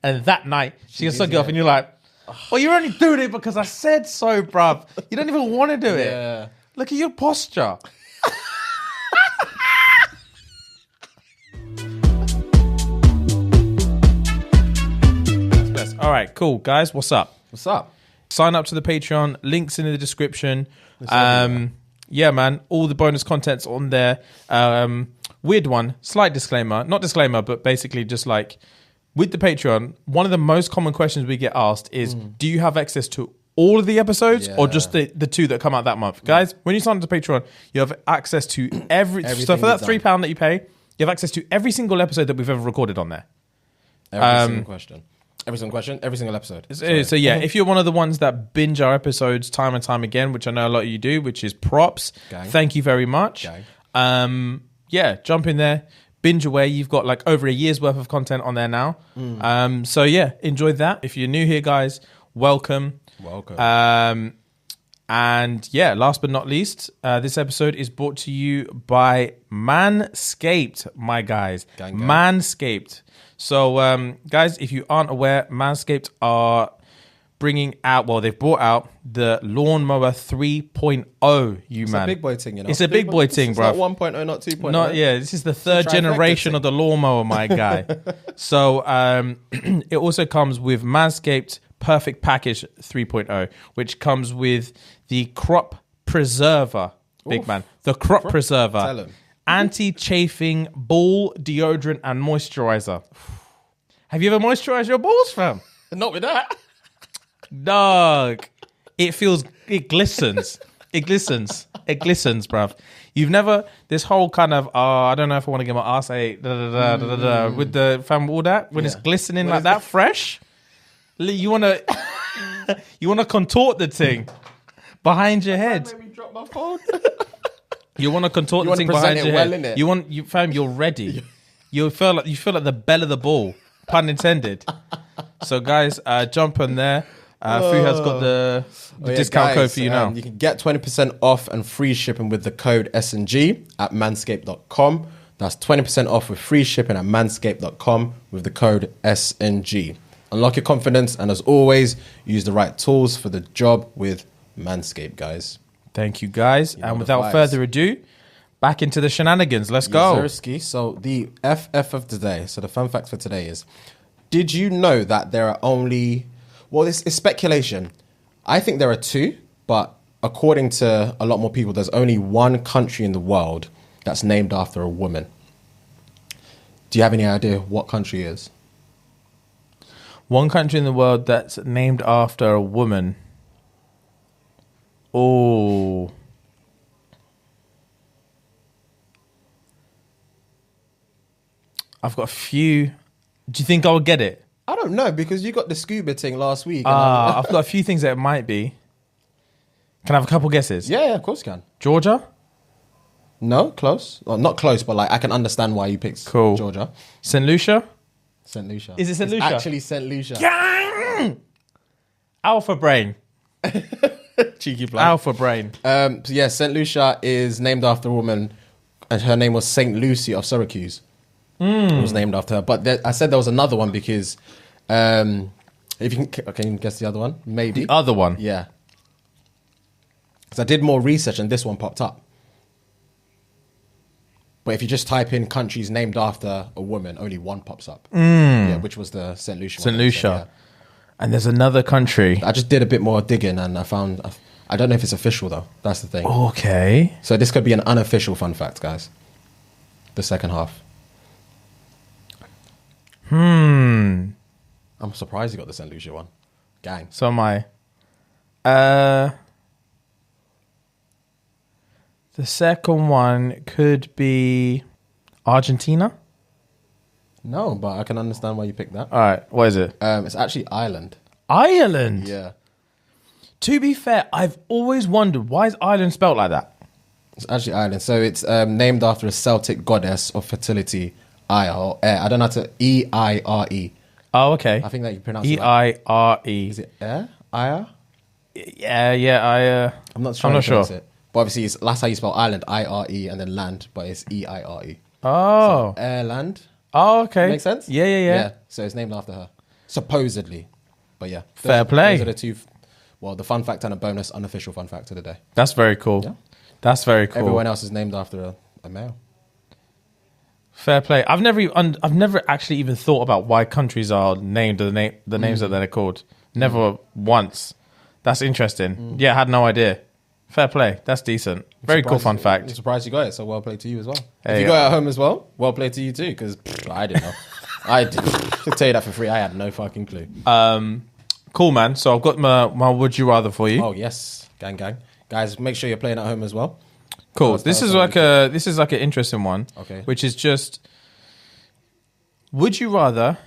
And that night, she gets suck it off, and you're like, well, you're only doing it because I said so, bruv. You don't even want to do it. Look at your posture. All right, cool. Guys, what's up? What's up? Sign up to the Patreon. Links in the description. Yeah, man. All the bonus content's on there. Weird one. Slight disclaimer. Not disclaimer, but basically just like with the Patreon, one of the most common questions we get asked is, do you have access to all of the episodes or just the two that come out that month? Guys, when you sign up to Patreon, you have access to everything. So for that £3 that you pay, you have access to every single episode that we've ever recorded on there. Every single question. Every single question, every single episode. So yeah, if you're one of the ones that binge our episodes time and time again, which I know a lot of you do, which is props. Gang. Thank you very much. Yeah, jump in there, binge away. You've got like over a year's worth of content on there now. So yeah, enjoy that. If you're new here, guys, welcome. And yeah, last but not least, this episode is brought to you by Manscaped, my guys. Gang. Manscaped. So, guys, if you aren't aware, Manscaped are bringing out, well, they've brought out the Lawnmower 3.0, It's a big boy thing, you know. It's a big boy thing, bro. It's not 1.0, not 2.0. Not, yeah, this is the third generation of the lawnmower, my guy. So, it also comes with Manscaped Perfect Package 3.0, which comes with the Crop Preserver, big man. The Crop Preserver. Tell him. Anti-chafing ball deodorant and moisturizer. Have you ever moisturized your balls, fam? Not with that. Dog. It glistens. It glistens, bruv. You've never, this whole kind of, I don't know if I want to get my ass ate, with the fam, all that, when it's glistening like that, fresh, you want to contort the thing behind your head. Made me drop my phone. You want to contort the thing behind your head. Innit? You're ready. You feel like the bell of the ball, pun intended. So guys, jump on there. Fu has got the discount code for you now. You can get 20% off and free shipping with the code SNG at manscaped.com. That's 20% off with free shipping at manscaped.com with the code SNG. Unlock your confidence, and as always, use the right tools for the job with Manscaped, guys. Thank you, guys. And without further ado, back into the shenanigans. Let's go. Zerski. So the FF of today, so the fun fact for today is, did you know that there are only, well, it's speculation. I think there are two, but according to a lot more people, there's only one country in the world that's named after a woman. Do you have any idea what country it is? One country in the world that's named after a woman. Oh. I've got a few. Do you think I'll get it? I don't know, because you got the scuba thing last week. I've got a few things that it might be. Can I have a couple guesses? Yeah, of course you can. Georgia? No, close. Well, not close, but like I can understand why you picked Georgia. St. Lucia? St. Lucia. Is it St. Lucia? It's actually St. Lucia. Gang! Alpha brain. Cheeky blood. Alpha brain. So yeah, St. Lucia is named after a woman, and her name was St. Lucy of Syracuse. It was named after her. But I said there was another one because, if you can guess the other one? Maybe. The other one? Yeah. Because I did more research and this one popped up. But if you just type in countries named after a woman, only one pops up. Yeah, which was the St. Lucia one. St. Lucia. So, yeah. And there's another country. I just did a bit more digging and I found, I don't know if it's official though. That's the thing. Okay. So this could be an unofficial fun fact, guys. The second half. I'm surprised you got the St. Lucia one. Gang. So am I. The second one could be Argentina. No, but I can understand why you picked that. All right. What is it? It's actually Ireland. Ireland? Yeah. To be fair, I've always wondered, why is Ireland spelled like that? It's actually Ireland. So it's named after a Celtic goddess of fertility, Ire, or I don't know how to, E-I-R-E. Oh, okay. I think that you pronounce it E-I-R-E. Is it Ire? Yeah, I'm not sure. It. But obviously, that's how you spell Ireland, I-R-E, and then land, but it's E-I-R-E. Oh. So, Ireland. Oh, okay. Make sense? Yeah. So it's named after her. Supposedly. But yeah. Fair play. Those are the two. Well, the fun fact and a bonus unofficial fun fact of the day. That's very cool. Yeah. That's very cool. Everyone else is named after a male. Fair play. I've never actually even thought about why countries are named the names that they're called. Never once. That's interesting. Yeah, I had no idea. Fair play. That's decent. Very cool fun fact. I'm surprised you got it, so well played to you as well. Hey, if you got it at home as well, well played to you too, because I didn't know. I could tell you that for free. I had no fucking clue. Cool, man. So I've got my would you rather for you. Oh yes, gang. Guys, make sure you're playing at home as well. Cool. This is like an interesting one. Okay. Which is just, would you rather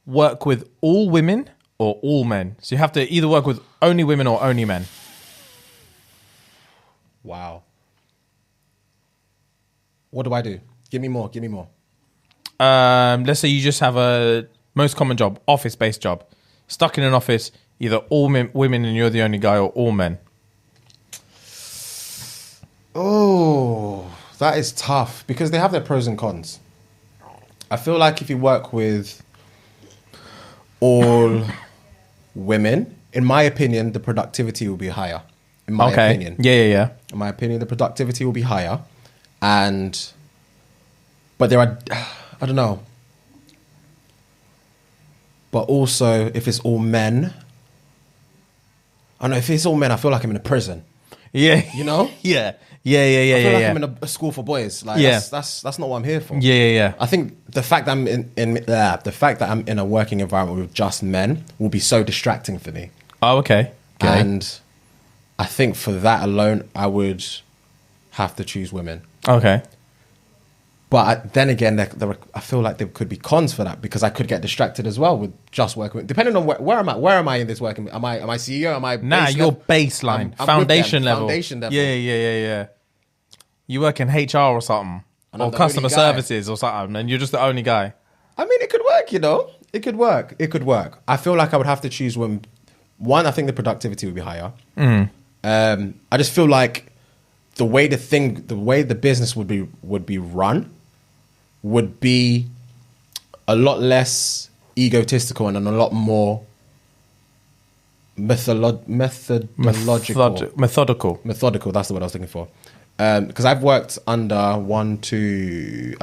work with all women or all men? So you have to either work with only women or only men. Wow. What do I do? Give me more. Let's say you just have a most common job, office-based job. Stuck in an office, either all women and you're the only guy, or all men. Oh, that is tough because they have their pros and cons. I feel like if you work with all women, in my opinion, the productivity will be higher. In my opinion. Yeah. In my opinion, the productivity will be higher. But there are, I don't know. But also, if it's all men, I don't know, if it's all men, I feel like I'm in a prison. Yeah. You know? Yeah. I feel like I'm in a school for boys. Like, that's not what I'm here for. Yeah. I think the fact that I'm in a working environment with just men will be so distracting for me. Oh, okay. And I think for that alone, I would have to choose women. Okay. But then again, I feel like there could be cons for that because I could get distracted as well with just working. Depending on where am I? Where am I in this working? Am I CEO? Am I your baseline, I'm foundation level. Foundation level. Yeah. You work in HR or something, or customer services or something, and you're just the only guy. I mean, it could work. You know, it could work. I feel like I would have to choose women. One, I think the productivity would be higher. I just feel like the way the business would be run would be a lot less egotistical and a lot more methodical. Methodical, that's the word I was looking for. Because I've worked under two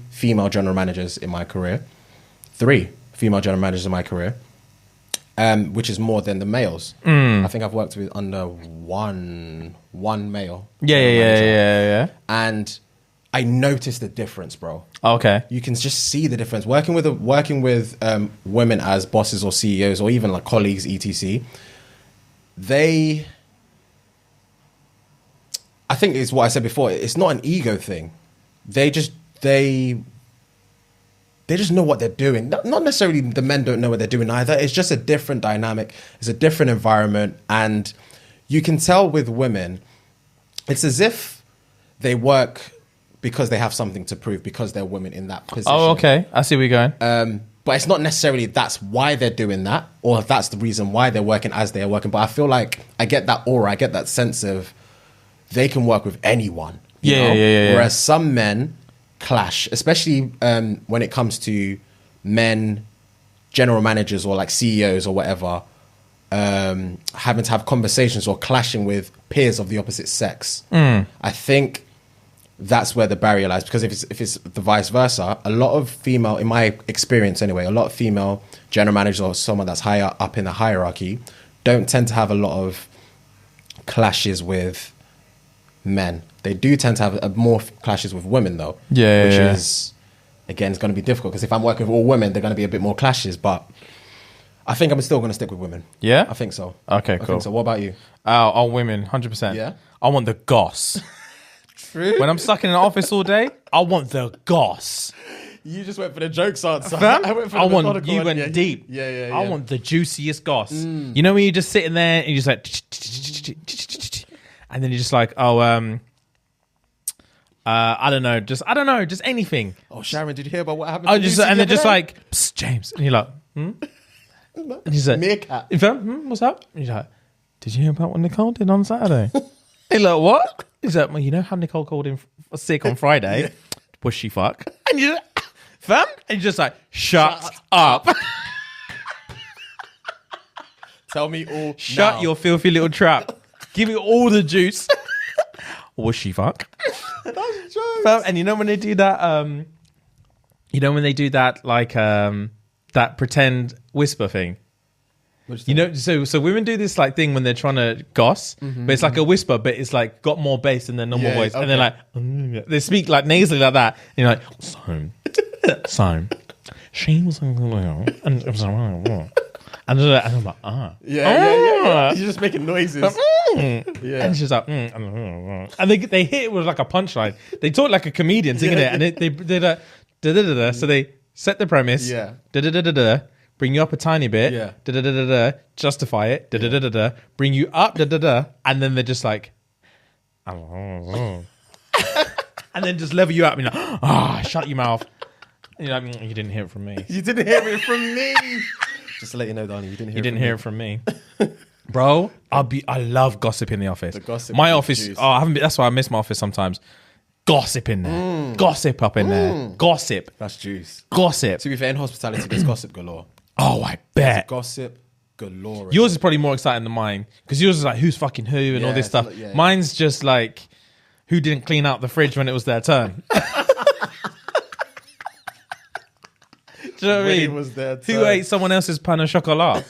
female general managers in my career. 3 female general managers in my career. Which is more than the males. I think I've worked with under one male. Yeah. And I noticed the difference, bro. Okay. You can just see the difference. Working with women as bosses or CEOs or even like colleagues, etc. I think it's what I said before. It's not an ego thing. They just know what they're doing. Not necessarily the men don't know what they're doing either. It's just a different dynamic. It's a different environment. And you can tell with women, it's as if they work because they have something to prove because they're women in that position. Oh, okay. I see where you're going. But it's not necessarily that's why they're doing that or that's the reason why they're working as they are working. But I feel like I get that aura. I get that sense of they can work with anyone. You know? Whereas some men clash, especially when it comes to men, general managers or like CEOs or whatever, having to have conversations or clashing with peers of the opposite sex. I think that's where the barrier lies, because if it's the vice versa, a lot of female, in my experience anyway, a lot of female general managers or someone that's higher up in the hierarchy don't tend to have a lot of clashes with men. They do tend to have more clashes with women though. Which is, again, it's going to be difficult because if I'm working with all women, they're going to be a bit more clashes, but I think I'm still going to stick with women. Yeah? I think so. Okay, cool. I think so. What about you? All women, 100%. Yeah? I want the goss. True. When I'm stuck in an office all day, I want the goss. You just went for the jokes answer. You went deep. Yeah. I want the juiciest goss. You know when you're just sitting there and you're just like, and then you're just like, I don't know, just anything. Oh, Sharon, did you hear about what happened? And they're just like, Psst, James, and you're like, And he's like, meerkat. What's up? And he's like, did you hear about what Nicole did on Saturday? He's like, what? He's like, well, you know how Nicole called in sick on Friday? Was she fuck? And you're like, fam? And you're just like, shut up. Tell me all. Shut now. your filthy little trap. Give me all the juice. Was she fuck? That's jokes. And you know when they do that, like that pretend whisper thing. You know, so women do this like thing when they're trying to goss, but it's like a whisper, but it's like got more bass than their normal voice, and they're like, they speak like nasally like that, and you're like, so, she was, and I'm like, Yeah. You're just making noises. Yeah. And she's like, and they hit it with like a punchline. They talk like a comedian singing it, and they like, da-da-da-da. So they set the premise, da-da-da-da-da, bring you up a tiny bit, da-da-da-da-da, justify it, da-da-da-da-da, bring you up, da-da-da, and then they're just like, and then just level you up, and you're like, shut your mouth. And you're like, you didn't hear it from me. You didn't hear it from me. Just to let you know, Donnie, you didn't hear it from me. Bro, I love gossip in the office. My office, that's why I miss my office sometimes. Gossip in there. Gossip up in there. Gossip. That's juice. Gossip. To be fair, in hospitality, there's gossip galore. Oh, I bet. Gossip galore. Yours is probably more exciting than mine, because yours is like who's fucking who and all this stuff. Mine's just like who didn't clean out the fridge when it was their turn. Do you know what I mean? Was their turn. Who ate someone else's pain au chocolat?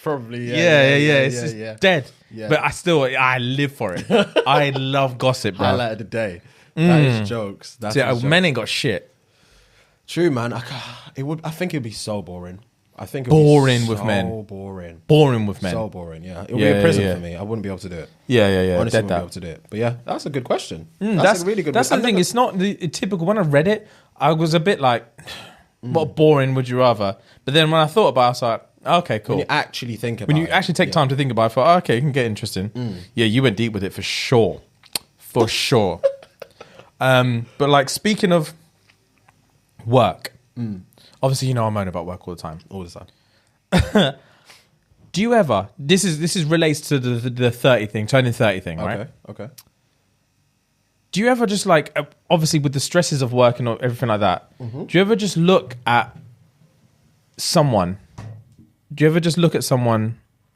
Probably, It's just dead. Yeah. But I live for it. I love gossip, bro. Highlight of the day. That is jokes. That's jokes. Men ain't got shit. True, man. I think it'd be so boring. I think boring with men. Boring with men. So boring. Yeah, it would be a prison for me. I wouldn't be able to do it. Yeah. Honestly, I wouldn't be able to do it. But yeah, that's a good question. That's a really good. That's the thing. It's not the typical. When I read it, I was a bit like, "What boring would you rather?" But then when I thought about it, I was like, okay, cool. When you actually think about it. When you actually take time to think about it, I thought, okay, it can get interesting. Yeah, you went deep with it for sure. For sure. But like, speaking of work, obviously, you know, I moan about work all the time. All the time. Do you ever, this is relates to the 30 thing, turning 30 thing, right? Okay. Do you ever just like, obviously with the stresses of work and everything like that, do you ever just look at someone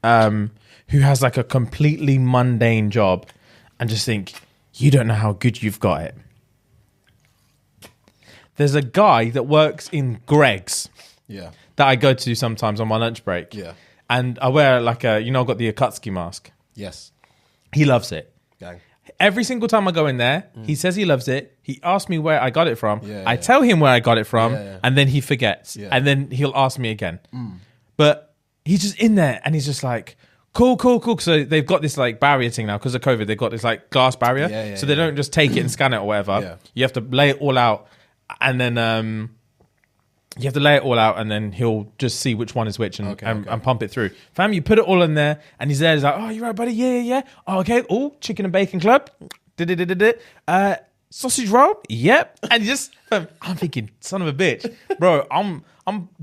who has like a completely mundane job and just think, you don't know how good you've got it? There's a guy that works in Greg's that I go to sometimes on my lunch break. Yeah. And I wear like I've got the Akatsuki mask. Yes. He loves it. Gang. Every single time I go in there, he says he loves it. He asks me where I got it from. I tell him where I got it from, and then he forgets. Yeah. And then he'll ask me again. But he's just in there, and he's just like, cool. So they've got this like barrier thing now because of COVID. They've got this like glass barrier. So they don't just take it and scan it or whatever. Yeah. You have to lay it all out, and then he'll just see which one is which and pump it through. Fam, you put it all in there, and he's there. He's like, oh, you right, buddy? Yeah. Oh, okay. Oh, chicken and bacon club. Sausage roll. Yep. And I'm thinking, son of a bitch, bro. I'm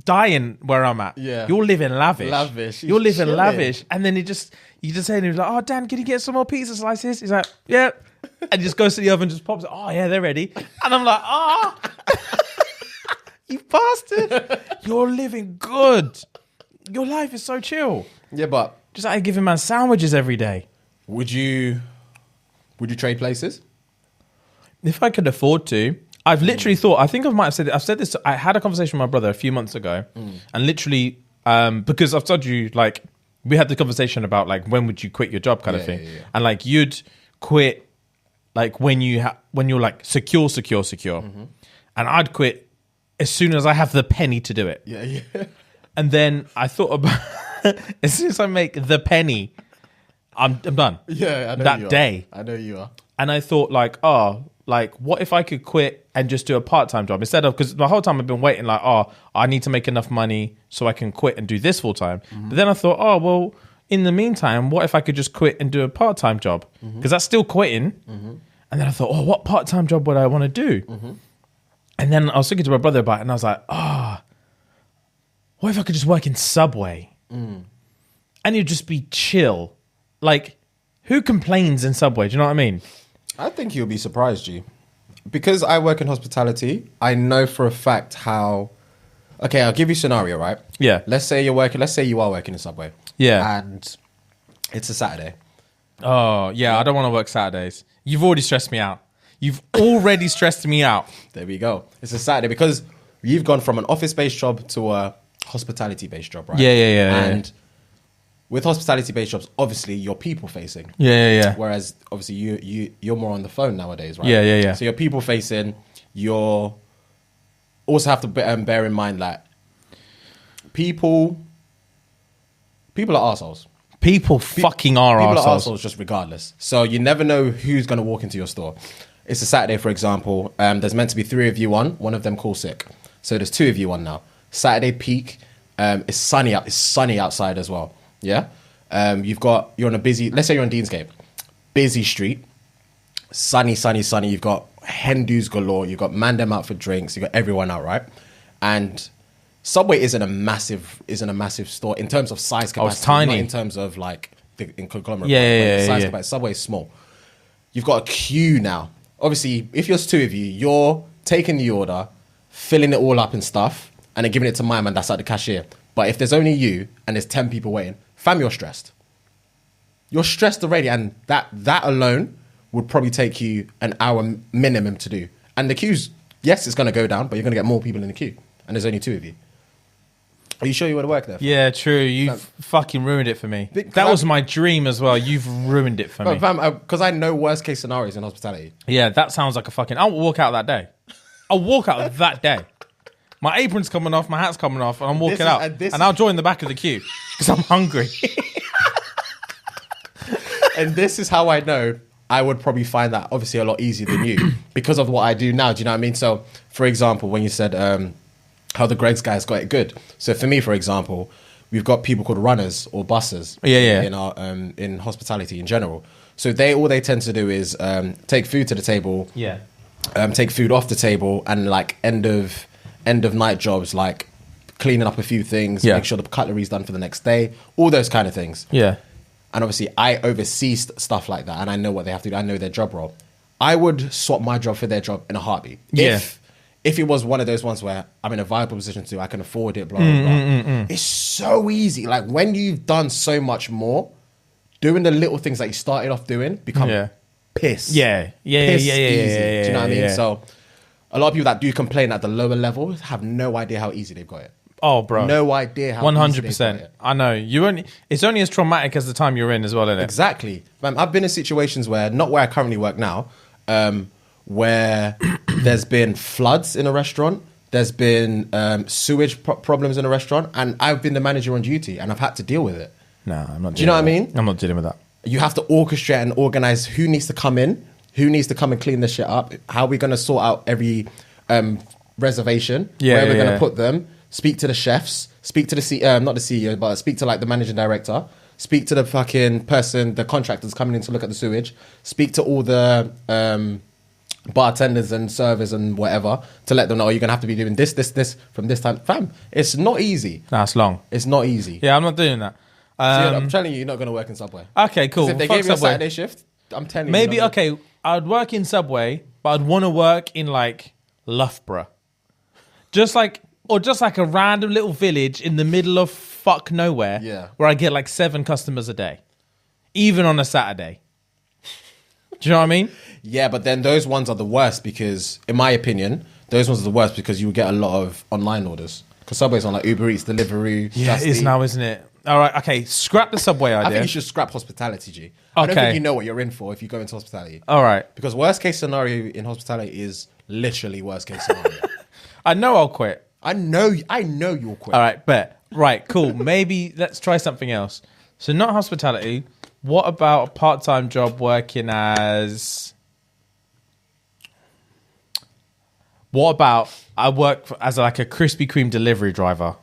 dying where I'm at. Yeah. You're living lavish. You're living lavish. And then you just say, and he's like, oh, Dan, can you get some more pizza slices? He's like, yep. And he just goes to the oven, just pops it. Oh yeah, they're ready. And I'm like, you bastard. You're living good. Your life is so chill. Yeah, but just like giving man sandwiches every day. Would you trade places? If I could afford to. I've literally thought, I think I might have said it. I've said this. I had a conversation with my brother a few months ago, and literally, because I've told you, like, we had the conversation about like when would you quit your job kind of thing, and like you'd quit like when you're like secure, and I'd quit as soon as I have the penny to do it. Yeah. And then I thought about as soon as I make the penny, I'm done. Yeah, I know that day. I know you are. And I thought like, what if I could quit and just do a part-time job instead of, because the whole time I've been waiting like, I need to make enough money so I can quit and do this full-time. But then I thought, well, in the meantime, what if I could just quit and do a part-time job? Because that's still quitting. And then I thought, what part-time job would I want to do? And then I was talking to my brother about it, and I was like, what if I could just work in Subway? And it'd just be chill. Like, who complains in Subway? Do you know what I mean? I think you'll be surprised, G. Because I work in hospitality, I know for a fact how Okay, I'll give you a scenario, right? Yeah. Let's say you are working in Subway. Yeah. And it's a Saturday. Oh, yeah, I don't want to work Saturdays. You've already stressed me out. You've already stressed me out. There we go. It's a Saturday because you've gone from an office-based job to a hospitality-based job, right? Yeah. And with hospitality-based jobs, obviously you're people-facing. Yeah. Whereas obviously you're more on the phone nowadays, right? Yeah. So you're people-facing. You're also have to bear in mind that people are assholes. People fucking are People arseholes. are assholes just regardless. So you never know who's going to walk into your store. It's a Saturday, for example. There's meant to be 3 of you on. One of them calls sick. So there's 2 of you on now. Saturday peak. It's sunny out. It's sunny outside as well. Yeah. You're on a busy. Let's say you're on Deansgate, busy street. Sunny. You've got hen-dos galore. You've got man them out for drinks. You've got everyone out, right? And Subway isn't a massive store in terms of size capacity. Oh, it's tiny. Not in terms of like in conglomerate. Yeah. Size capacity. Subway is small. You've got a queue now. Obviously, if there's 2 of you, you're taking the order, filling it all up and stuff, and then giving it to my man that's at the cashier. But if there's only you and there's 10 people waiting, fam, you're stressed. You're stressed already, and that alone would probably take you an hour minimum to do. And the queue's, yes, it's going to go down, but you're going to get more people in the queue, and there's only 2 of you. Are you sure you want to work there? Yeah, true. You've fucking ruined it for me. That was my dream as well. You've ruined it for me. Because I know worst case scenarios in hospitality. Yeah, that sounds like a fucking... I'll walk out that day. I'll walk out that day. My apron's coming off, my hat's coming off, and I'm walking out. And I'll join the back of the queue because I'm hungry. And this is how I know I would probably find that obviously a lot easier than you because of what I do now. Do you know what I mean? So, for example, when you said how the Greg's guys got it good. So for me, for example, we've got people called runners or bussers in our in hospitality in general. So all they tend to do is take food to the table, take food off the table, and like end of night jobs like cleaning up a few things, make sure the cutlery's done for the next day, all those kind of things. Yeah. And obviously, I oversee stuff like that, and I know what they have to do. I know their job role. I would swap my job for their job in a heartbeat. Yeah. If it was one of those ones where I'm in a viable position to, I can afford it, blah, blah, blah. It's so easy. Like, when you've done so much more, doing the little things that you started off doing become piss. Yeah. Piss easy. Do you know what I mean? Yeah. So, a lot of people that do complain at the lower level have no idea how easy they've got it. Oh, bro. No idea how 100%. I know. It's only as traumatic as the time you're in as well, isn't it? Exactly. I've been in situations where, not where I currently work now, where there's been floods in a restaurant, there's been sewage problems in a restaurant, and I've been the manager on duty, and I've had to deal with it. No, I'm not. Do you know what I mean? I'm not dealing with that. You have to orchestrate and organize who needs to come in, who needs to come and clean the shit up, how we're going to sort out every reservation, where we're going to put them, speak to the chefs, speak to the not the CEO, but speak to like the managing director, speak to the fucking person, the contractors coming in to look at the sewage, speak to all the bartenders and servers and whatever to let them know you're gonna have to be doing this from this time. Fam, it's not easy. That's long. It's not easy. Yeah, I'm not doing that. I'm telling you, you're not gonna work in Subway. Okay, cool. If they gave you a Saturday shift, I'm telling you. Maybe okay. I'd work in Subway, but I'd want to work in like Loughborough, just like a random little village in the middle of fuck nowhere. Yeah. Where I get like 7 customers a day, even on a Saturday. Do you know what I mean? Yeah, but then those ones are the worst because, in my opinion, those ones are the worst because you get a lot of online orders. Because Subway's on like Uber Eats, Deliveroo. Yeah, it is now, isn't it? All right, okay. Scrap the Subway idea. I think you should scrap hospitality, G. I don't think you know what you're in for if you go into hospitality. All right. Because worst case scenario in hospitality is literally worst case scenario. I know I'll quit. I know you'll quit. All right, bet. Right, cool. Maybe let's try something else. So not hospitality. What about a part-time job working as... What about I work as like a Krispy Kreme delivery driver?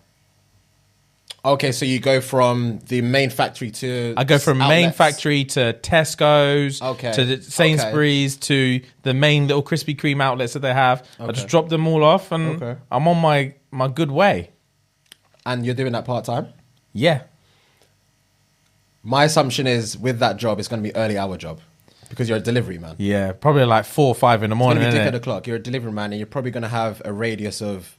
Okay, so you go from the main factory to... I go from main factory to Tesco's, to the Sainsbury's, to the main little Krispy Kreme outlets that they have. I just drop them all off and I'm on my good way. And you're doing that part-time? Yeah. My assumption is with that job, it's going to be early hour job because you're a delivery man. Yeah, probably like 4 or 5 in the morning. It's going to be dick at the clock. You're a delivery man and you're probably going to have a radius of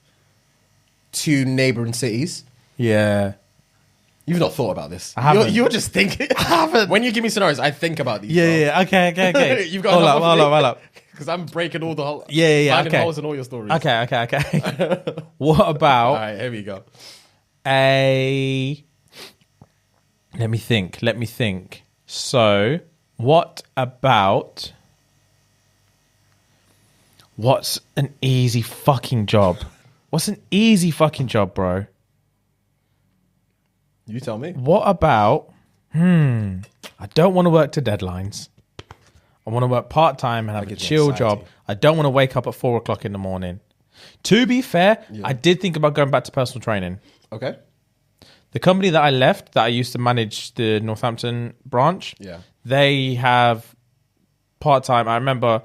to neighbouring cities. Yeah. You've not thought about this. I haven't. You're just thinking. I haven't. When you give me scenarios, I think about these. Yeah. Okay. You've got hold up. Because I'm breaking all the whole. Yeah. Finding Okay. holes in all your stories. Okay. What about All right, here we go. Let me think. So, what about what's an easy fucking job? What's an easy fucking job, bro? You tell me. What about I don't want to work to deadlines. I want to work part-time and have a chill job. I don't want to wake up at 4 o'clock in the morning. To be fair, I did think about going back to personal training. Okay. The company that I left, that I used to manage the Northampton branch, they have part-time. I remember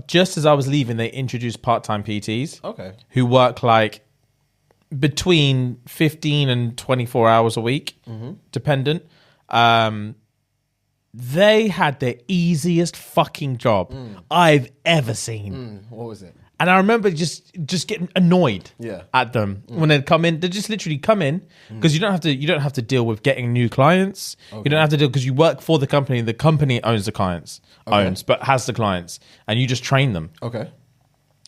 just as I was leaving, they introduced part-time PTs who work like between 15 and 24 hours a week, dependent. They had the easiest fucking job I've ever seen. What was it? And I remember just getting annoyed at them when they'd come in. They just literally come in because you don't have to deal with getting new clients. You don't have to deal because you work for the company. The company owns the clients, but has the clients, and you just train them. Okay.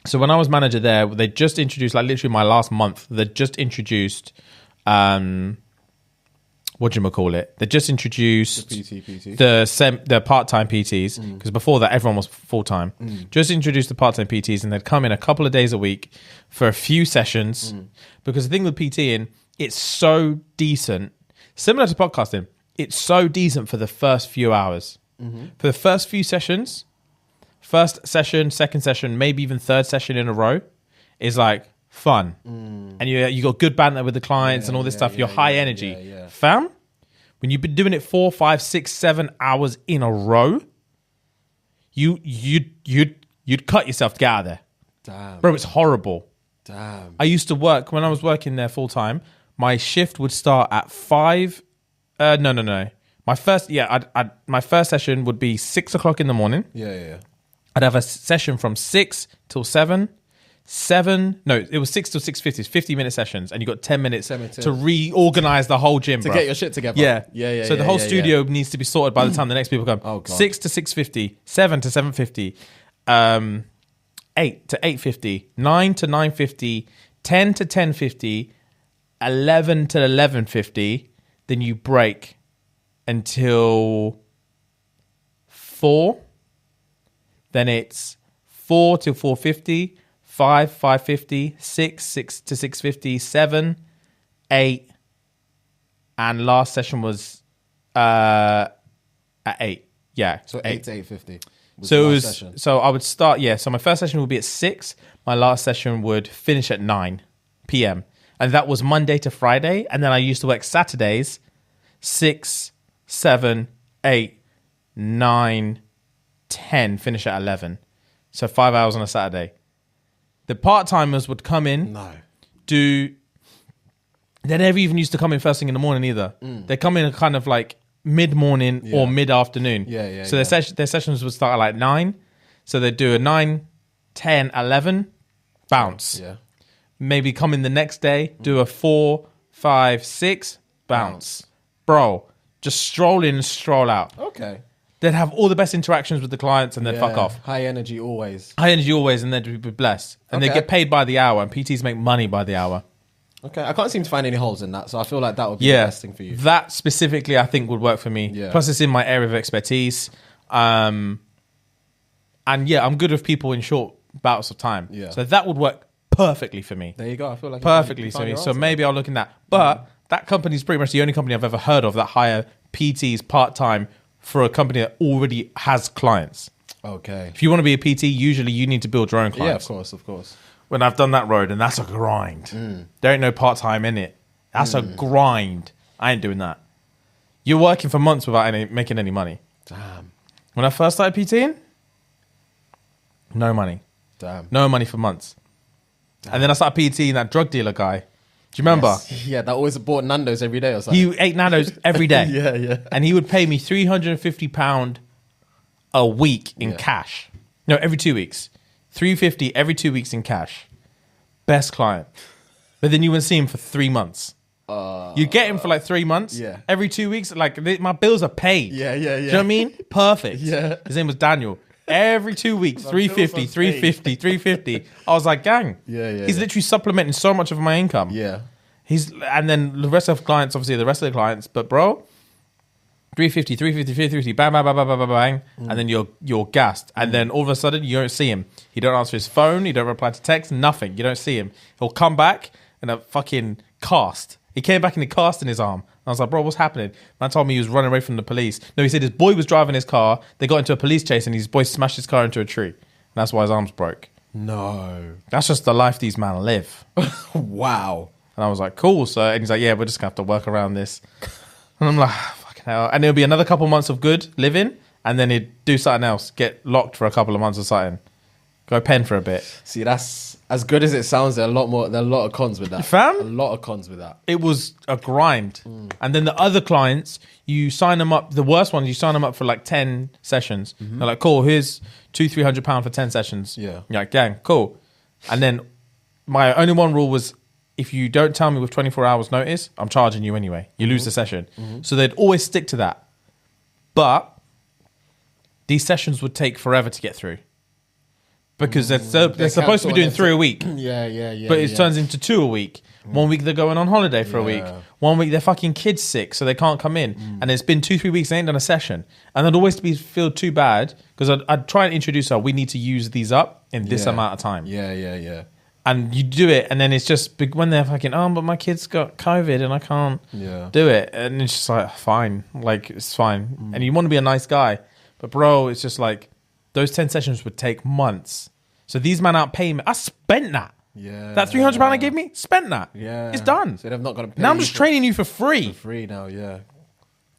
So when I was manager there, they just introduced, like literally my last month, they just introduced, whatchamacallit? They just introduced the part-time PTs, because before that everyone was full-time. Just introduced the part-time PTs, and they'd come in a couple of days a week for a few sessions, because the thing with PTing, it's so decent, similar to podcasting, it's so decent for the first few hours. For the first few sessions, first session, second session, maybe even third session in a row is like fun. And you got good banter with the clients and all this stuff. You're high energy. Fam, when you've been doing it 4, 5, 6, 7 hours in a row, you'd cut yourself to get out of there. Damn. Bro, it's horrible. Damn. I used to work, when I was working there full time, my shift would start at 5. No. My first session would be 6 o'clock in the morning. Yeah. I'd have a session from 6 till 7. It was 6 till 6:50. It's 50-minute sessions, and you got 10 minutes to reorganize the whole gym, to get your shit together. Yeah. So the whole studio needs to be sorted by the time the next people come. Oh, God. 6 to 6:50, 7 to 7:50, 8 to 8:50, 9 to 9:50, 10 to 10:50, 11 to 11:50. Then you break until 4. Then it's 4 till 4:50, 5, 5:50, 6 to 6:50, 7, 8, and last session was at 8. Yeah. So 8 to 8:50. So I would start, so my first session would be at 6. My last session would finish at 9 p.m. And that was Monday to Friday. And then I used to work Saturdays, 6, 7, 8, 9, 10, finish at 11. So 5 hours on a Saturday. The part-timers would come in, they never even used to come in first thing in the morning either. They come in kind of like mid-morning or mid-afternoon. So their sessions would start at like 9. So they'd do a 9, 10, 11, bounce. Maybe come in the next day, do a 4, 5, 6, bounce. Bro, just stroll in and stroll out. Okay. They'd have all the best interactions with the clients and then fuck off. High energy always. And they'd be blessed. And they get paid by the hour, and PTs make money by the hour. Okay, I can't seem to find any holes in that, so I feel like that would be the best thing for you. That specifically I think would work for me. Plus it's in my area of expertise. And I'm good with people in short bouts of time. So that would work perfectly for me. There you go. I feel like perfectly for me. So maybe I'll look in that. But that company is pretty much the only company I've ever heard of that hire PTs part-time for a company that already has clients. Okay. If you want to be a PT, usually you need to build your own clients. Yeah, of course. When I've done that road, and that's a grind. There ain't no part-time in it. That's a grind. I ain't doing that. You're working for months without making any money. Damn. When I first started PTing, no money. Damn. No money for months. Damn. And then I started PTing that drug dealer guy. Do you remember? Yes. Yeah, that always bought Nando's every day or something. He ate Nando's every day. Yeah. And he would pay me £350 a week in cash. No, every 2 weeks. $350 every 2 weeks in cash. best client. But then you wouldn't see him for 3 months. You get him for like 3 months. Yeah. Every 2 weeks, like my bills are paid. Yeah. Do you know what I mean? Perfect. Yeah. His name was Daniel. Every 2 weeks, 350, 350, 350. I was like, gang. He's literally supplementing so much of my income. Yeah. And then the rest of clients, obviously the rest of the clients, but bro, 350, 350, 350, bang, bang, bang, bang, bang, bang, bang, and then you're gassed. And then all of a sudden you don't see him. He don't answer his phone. He don't reply to text. Nothing. You don't see him. He'll come back in a fucking cast. He came back in a cast in his arm. I was like, bro, what's happening? Man told me he was running away from the police. No, he said his boy was driving his car. They got into a police chase and his boy smashed his car into a tree. And that's why his arms broke. No. That's just the life these men live. Wow. And I was like, cool. So, and he's like, yeah, we're just going to have to work around this. And I'm like, fucking hell. And it'll be another couple months of good living. And then he'd do something else. Get locked for a couple of months or something. Go pen for a bit. See, that's as good as it sounds. There are a lot of cons with that. Fam? A lot of cons with that. It was a grind. And then the other clients, you sign them up. The worst ones, you sign them up for like 10 sessions. They're like, cool, here's £200-300 for 10 sessions. Yeah. You're like, gang, cool. And then my only one rule was, if you don't tell me with 24 hours notice, I'm charging you anyway. You lose the session. So they'd always stick to that. But these sessions would take forever to get through. Because they're supposed to be doing 3 a week. Yeah. But it turns into 2 a week. 1 week they're going on holiday for a week. 1 week their fucking kid's sick, so they can't come in. And it's been 2-3 weeks, they ain't done a session. And I'd always feel too bad, because I'd try and introduce her, we need to use these up in this amount of time. Yeah. And you do it, and then it's just when they're fucking, oh, but my kid's got COVID and I can't do it. And it's just like, fine. Like, it's fine. And you want to be a nice guy. But bro, it's just like, those 10 sessions would take months. So these men aren't paying me. I spent that. Yeah. That £300 I gave me, spent that. Yeah. It's done. So they've not got to pay now I'm just training you for free. For free now, yeah.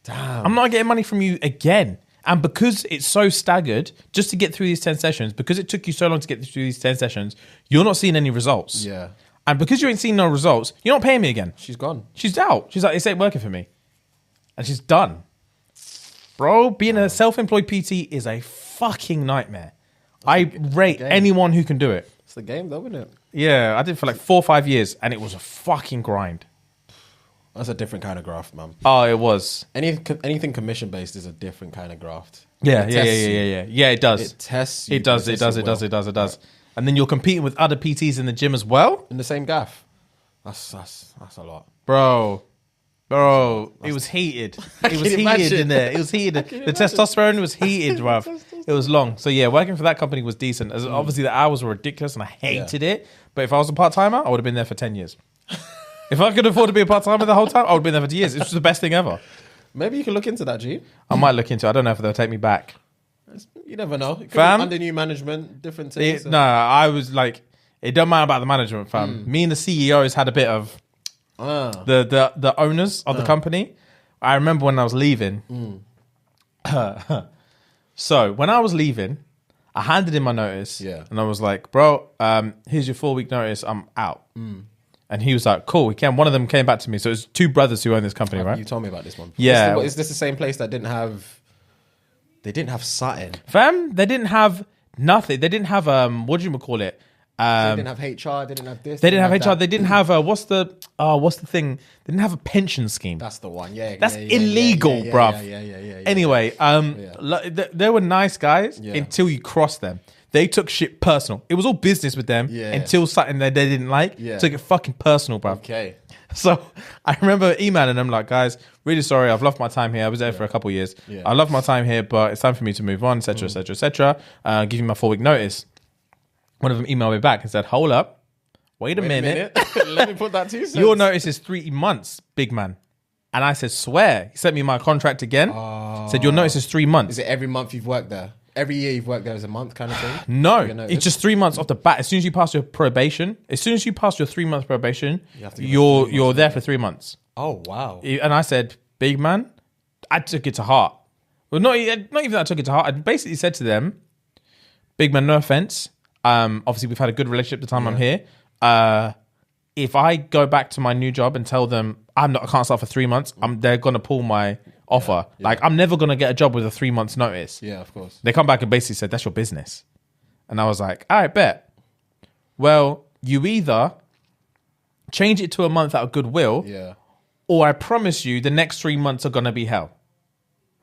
Damn. I'm not getting money from you again. And because it's so staggered, just to get through these 10 sessions, because it took you so long to get through these 10 sessions, you're not seeing any results. Yeah. And because you ain't seeing no results, you're not paying me again. She's gone. She's out. She's like, this ain't working for me. And she's done. Bro, being a self-employed PT is a fucking nightmare. I rate anyone who can do it. It's the game though, isn't it? Yeah, I did for like 4 or 5 years, and it was a fucking grind. That's a different kind of graft, man. Oh, it was. Anything commission based is a different kind of graft. Yeah. Yeah, it does. It tests you. It does. Right. And then you're competing with other PTs in the gym as well. In the same gaff. That's a lot. Bro, it was heated. It was heated in there. It was heated. The testosterone was heated, bruv. It was long. So yeah, working for that company was decent. As obviously the hours were ridiculous and I hated it. But if I was a part-timer, I would have been there for 10 years. If I could afford to be a part-timer the whole time, I would have been there for 2 years. It was the best thing ever. Maybe you can look into that, G. I might look into it. I don't know if they'll take me back. You never know. It could Fam? be under new management, different things. No, I was like, it don't matter about the management, fam. Me and the CEOs had a bit of the owners of the company. I remember when I was leaving. So when I was leaving, I handed in my notice. Yeah. And I was like, bro, here's your 4-week notice. I'm out. And he was like, cool, we can. One of them came back to me. So it's 2 brothers who own this company, right? You told me about this one. Yeah. Is this the same place that didn't have... They didn't have satin. Fam, they didn't have nothing. They didn't have, what do you call it? They didn't have HR, they didn't have this. They didn't have HR. They didn't have what's the thing? They didn't have a pension scheme. That's the one. Yeah, that's illegal, bruv. Yeah. Anyway, they were nice guys until you crossed them. They took shit personal. It was all business with them until something that they didn't like took it fucking personal, bruv. Okay. So I remember emailing them like, guys, really sorry, I've loved my time here. I was there for a couple of years. I love my time here, but it's time for me to move on, etc., etc. Give you my 4-week notice. One of them emailed me back and said, hold up, wait a minute. Let me put that to you. Your notice is 3 months, big man. And I said, swear. He sent me my contract again. Said, your notice is 3 months. Is it every month you've worked there? Every year you've worked there as a month kind of thing? No, it's just 3 months off the bat. As soon as you pass your probation, as soon as you pass your 3-month probation, you're there for 3 months. Oh, wow. And I said, big man, I took it to heart. Well, not even that I took it to heart. I basically said to them, big man, no offense. Obviously, we've had a good relationship the time I'm here. If I go back to my new job and tell them I can't start for 3 months, they're gonna pull my offer. Yeah. Like I'm never gonna get a job with a 3 months notice. Yeah, of course. They come back and basically said that's your business, and I was like, all right, bet. Well, you either change it to a month out of goodwill, Yeah. or I promise you the next 3 months are going to be hell.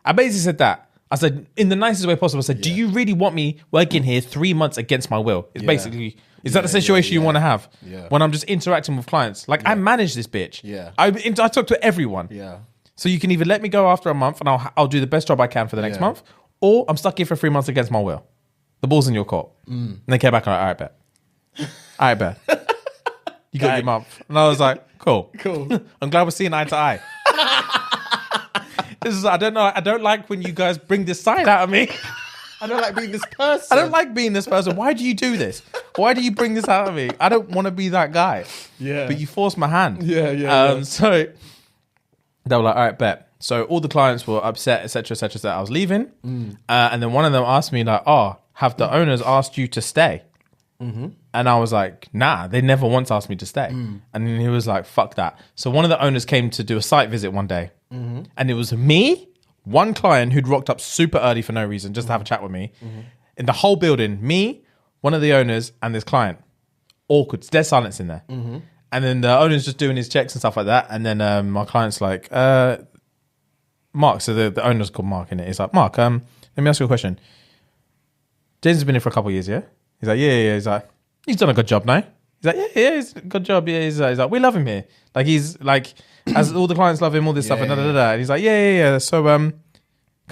I basically said that. I said, in the nicest way possible, I said, do you really want me working here 3 months against my will? It's basically, is that the situation you want to have? Yeah. When I'm just interacting with clients. Like, I manage this bitch. Yeah. I talk to everyone. Yeah. So you can either let me go after a month and I'll do the best job I can for the next month, or I'm stuck here for 3 months against my will. The ball's in your court. And they came back and I'm like, all right, bet. You got your month. And I was like, cool. I'm glad we're seeing eye to eye. I don't know. I don't like when you guys bring this side out of me. I don't like being this person. I don't like being this person. Why do you do this? Why do you bring this out of me? I don't want to be that guy. Yeah. But you forced my hand. Yeah. So they were like, all right, bet. So all the clients were upset, etc., that I was leaving. And then one of them asked me like, oh, have the owners asked you to stay? And I was like, nah, they never once asked me to stay. And then he was like, fuck that. So one of the owners came to do a site visit one day. And it was me, one client who'd rocked up super early for no reason, just to have a chat with me. In the whole building, me, one of the owners, and this client. Awkward. There's silence in there. And then the owner's just doing his checks and stuff like that. And then my client's like, Mark, so the owner's called Mark, innit? He's like, Mark, let me ask you a question. James has been here for a couple of years, yeah? He's like, yeah. He's like, he's done a good job now. He's like, yeah, he's a good job. Yeah, he's like, we love him here. Like, he's like, as all the clients love him, all this stuff, and da. And he's like, yeah. So, can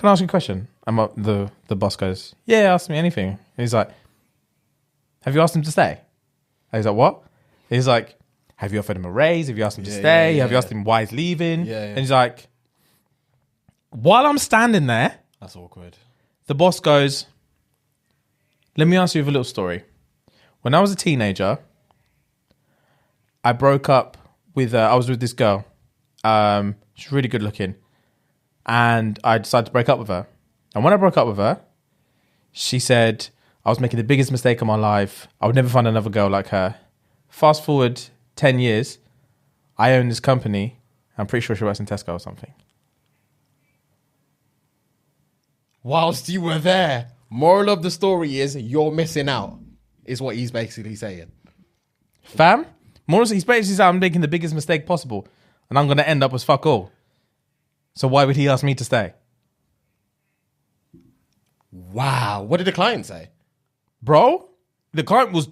I ask you a question? And the boss goes, yeah, ask me anything. And he's like, have you asked him to stay? And he's like, what? And he's like, have you offered him a raise? Have you asked him to stay? Have you asked him why he's leaving? And he's like, while I'm standing there, that's awkward. The boss goes, let me ask you a little story. When I was a teenager, I broke up with, I was with this girl. She's really good looking. And I decided to break up with her. And when I broke up with her, she said, I was making the biggest mistake of my life. I would never find another girl like her. Fast forward 10 years, I own this company. I'm pretty sure she works in Tesco or something. Whilst you were there, moral of the story is you're missing out, is what he's basically saying. Fam, he's basically saying I'm making the biggest mistake possible and I'm going to end up as fuck all. So why would he ask me to stay? Wow. What did the client say? Bro, the client was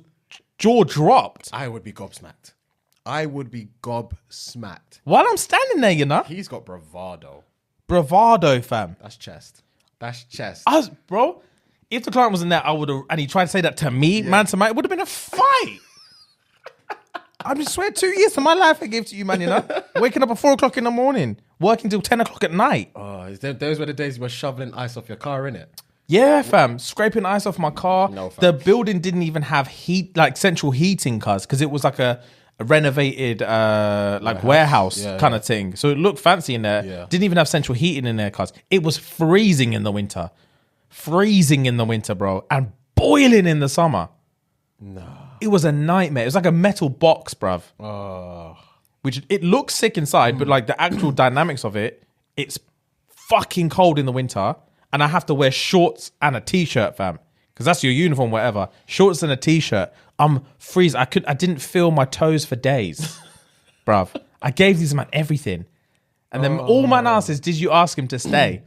jaw dropped. I would be gobsmacked. While I'm standing there, you know. He's got bravado. Bravado, fam. That's chest. Bro, if the client wasn't there, I would have, and he tried to say that to me, man to man, it would have been a fight. I just swear 2 years of my life I gave to you, man, you know? Waking up at 4 o'clock in the morning, working till 10 o'clock at night. Oh, those were the days you were shoveling ice off your car, innit? Yeah, fam. Scraping ice off my car. No, fam. The building didn't even have heat, like central heating, because it was like a renovated warehouse kind of thing. So it looked fancy in there. Yeah. Didn't even have central heating in there, cuz it was freezing in the winter. Freezing in the winter, bro. And boiling in the summer. No. It was a nightmare. It was like a metal box, bruv. Oh. Which it looks sick inside, but like the actual dynamics of it, it's fucking cold in the winter. And I have to wear shorts and a t-shirt, fam. Because that's your uniform, whatever. Shorts and a t-shirt. I'm freezing. I didn't feel my toes for days. Bruv. I gave this man everything. And then all man asked is, did you ask him to stay?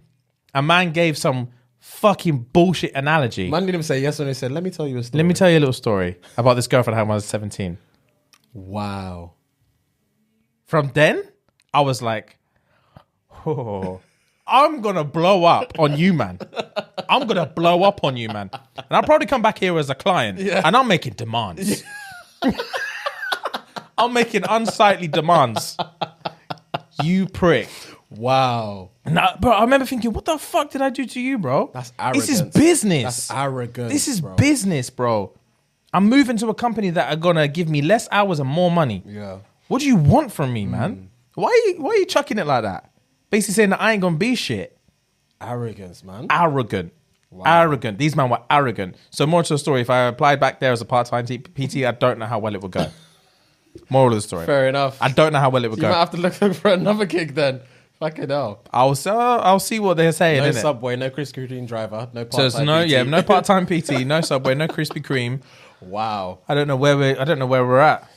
A man gave some fucking bullshit analogy. Man didn't even say yes or no. He said, let me tell you a story. Let me tell you a little story about this girlfriend I had when I was 17. Wow. From then, I was like, oh, I'm going to blow up on you, man. I'm going to blow up on you, man. And I'll probably come back here as a client and I'm making demands. I'm making unsightly demands. You prick. Wow. Now, bro, I remember thinking, what the fuck did I do to you, bro? That's arrogant. This is business. That's arrogant. This is business, bro. I'm moving to a company that are going to give me less hours and more money. Yeah. What do you want from me, man? Why are you chucking it like that? Basically saying that I ain't going to be shit. Arrogance, man. Arrogant. Wow. Arrogant. These men were arrogant. So more to the story, if I applied back there as a part-time PT, I don't know how well it would go. Moral of the story. Fair enough. I don't know how well it would go. You might have to look for another gig then. Fucking hell. I'll see what they're saying. No innit? Subway, no Krispy Kreme driver, no So part-time no, PT. no part-time PT, no Subway, no Krispy Kreme. Wow. I don't know where we're at.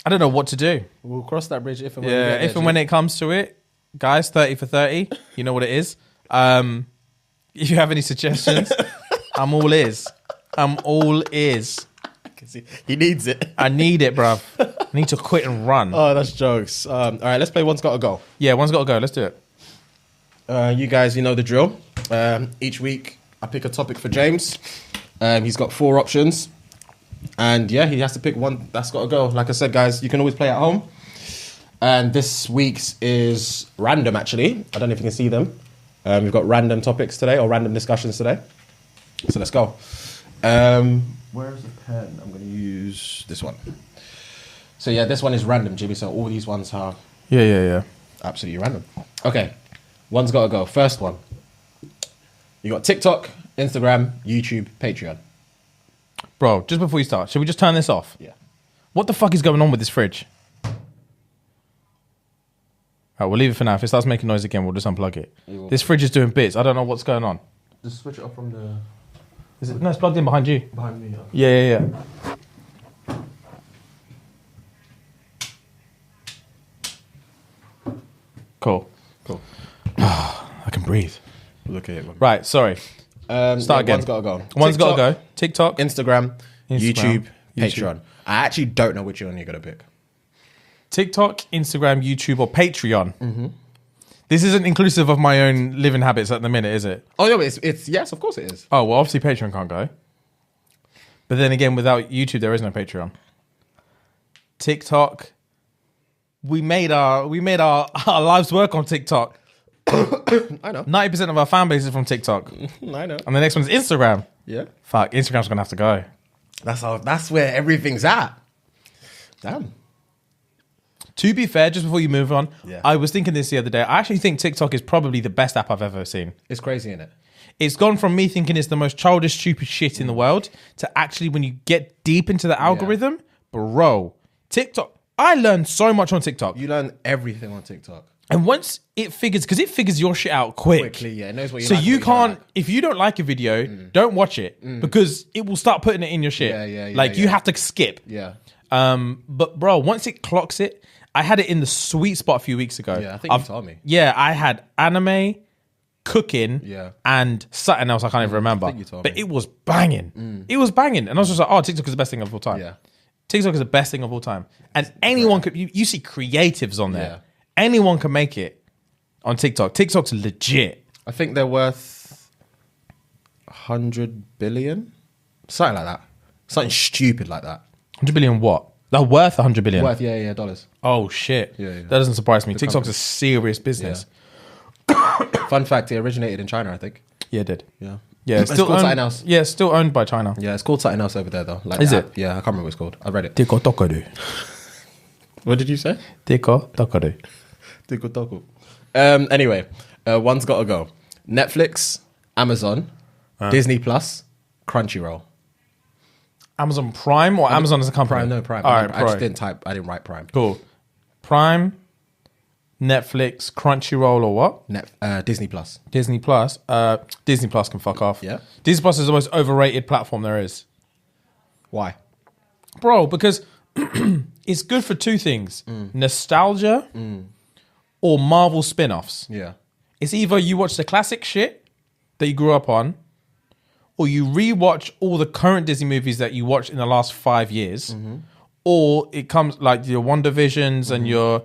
I don't know what to do. We'll cross that bridge if and when. Yeah, if and when it comes to it, guys. 30 for 30. You know what it is. If you have any suggestions, I'm all ears. I'm all ears. He needs it. I need it, bruv. I need to quit and run. Oh, that's jokes. All right, let's play One's Gotta Go. Yeah, one's got to go. Let's do it. You guys, you know the drill. Each week, I pick a topic for James. He's got 4 options. And yeah, he has to pick one that's got to go. Like I said, guys, you can always play at home. And this week's is random, actually. I don't know if you can see them. We've got random topics today, or random discussions today. So let's go. Where's the pen? I'm going to use this one. So yeah, this one is random, Jimmy. So all these ones are absolutely random. Okay, one's got to go. First one. You got TikTok, Instagram, YouTube, Patreon. Bro, just before you start, should we just turn this off? Yeah. What the fuck is going on with this fridge? Alright, we'll leave it for now. If it starts making noise again, we'll just unplug it. This fridge is doing bits. I don't know what's going on. Just switch it off from the... Is it? No, it's plugged in behind you. Behind me, Yeah. Cool. I can breathe. Look at it. Man. Right, sorry. Start again. One's got to go. One's got to go. TikTok, Instagram, YouTube, Patreon. I actually don't know which one you're going to pick. TikTok, Instagram, YouTube, or Patreon. Mm-hmm. This isn't inclusive of my own living habits at the minute, is it? Oh, no, it's yes, of course it is. Oh, well, obviously Patreon can't go. But then again, without YouTube, there is no Patreon. TikTok. We made our lives work on TikTok. I know. 90% of our fan base is from TikTok. I know. And the next one is Instagram. Yeah. Fuck, Instagram's gonna have to go. That's where everything's at. Damn. To be fair, just before you move on, Yeah. I was thinking this the other day. I actually think TikTok is probably the best app I've ever seen. It's crazy, isn't it? It's gone from me thinking it's the most childish, stupid shit in the world to actually, when you get deep into the algorithm, bro, TikTok. I learned so much on TikTok. You learn everything on TikTok. And once it figures, because it figures your shit out quickly, yeah, it knows what you so like. you can't, if you don't like a video, don't watch it because it will start putting it in your shit. Yeah. You have to skip. Yeah. But bro, once it clocks it, I had it in the sweet spot a few weeks ago. Yeah, I think you told me. Yeah, I had anime, cooking, and something else I can't even remember. I think you told but me. it was banging. It was banging. And I was just like, oh, TikTok is the best thing of all time. Yeah. TikTok is the best thing of all time. And anyone could, you see creatives on there. Yeah. Anyone can make it on TikTok. TikTok's legit. I think they're worth 100 billion? Something like that. Something stupid like that. 100 billion what? They're worth 100 billion. Worth, yeah, dollars. Oh, shit. Yeah. That doesn't surprise me. TikTok's a serious business. Fun fact, it originated in China, I think. Yeah, it did. Yeah. Yeah, It's called something else. Yeah, it's still owned by China. Yeah, it's called something else over there, though. Like Is the it? app. Yeah, I can't remember what it's called. I read it. Tiko What did you say? Tokoru. Tiko. Anyway, one's got to go. Netflix, Amazon, Disney Plus, Crunchyroll. Amazon Prime or Amazon as a company? Prime, no, Prime. All I right, just Prime. I didn't write Prime. Cool. Prime, Netflix, Crunchyroll, or what? Disney Plus. Disney Plus. Disney Plus can fuck off. Yeah. Disney Plus is the most overrated platform there is. Why? Bro, because it's good for two things. Nostalgia or Marvel spin-offs. Yeah. It's either you watch the classic shit that you grew up on, or you rewatch all the current Disney movies that you watched in the last 5 years, or it comes like your WandaVisions and your